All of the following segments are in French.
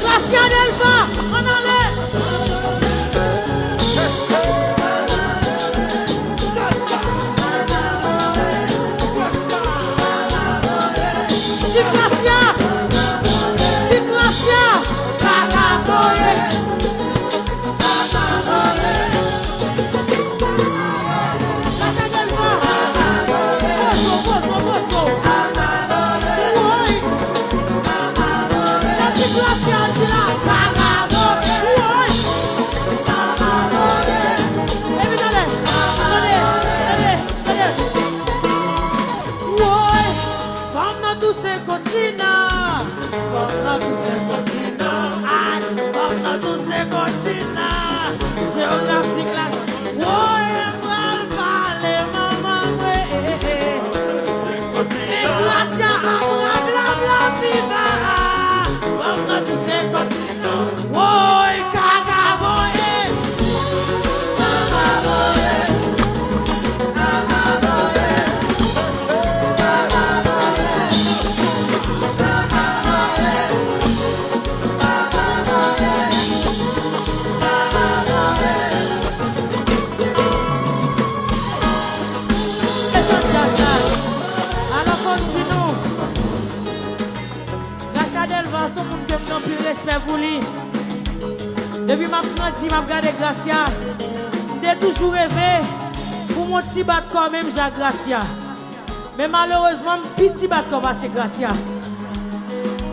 Gracia Delva, on enlève. C'est Gracia, géographique là, respect pour lui. Depuis ma grandi, m'a regardé Gracia. J'ai toujours rêvé pour mon petit bat quand même j'ai Gracia. Mais malheureusement, mon petit bat comme c'est Gracia.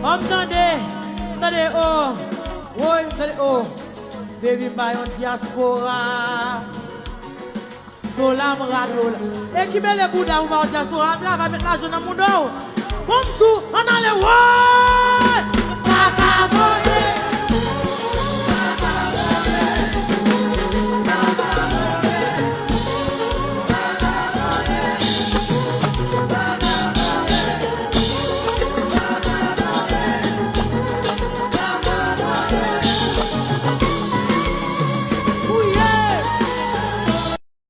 Entendez, oh, oh, baby bayon diaspora. Dola m'radola. Et qui met les bouddhas ou ma diaspora, on va mettre l'argent dans mon dos. Comme sous, on a les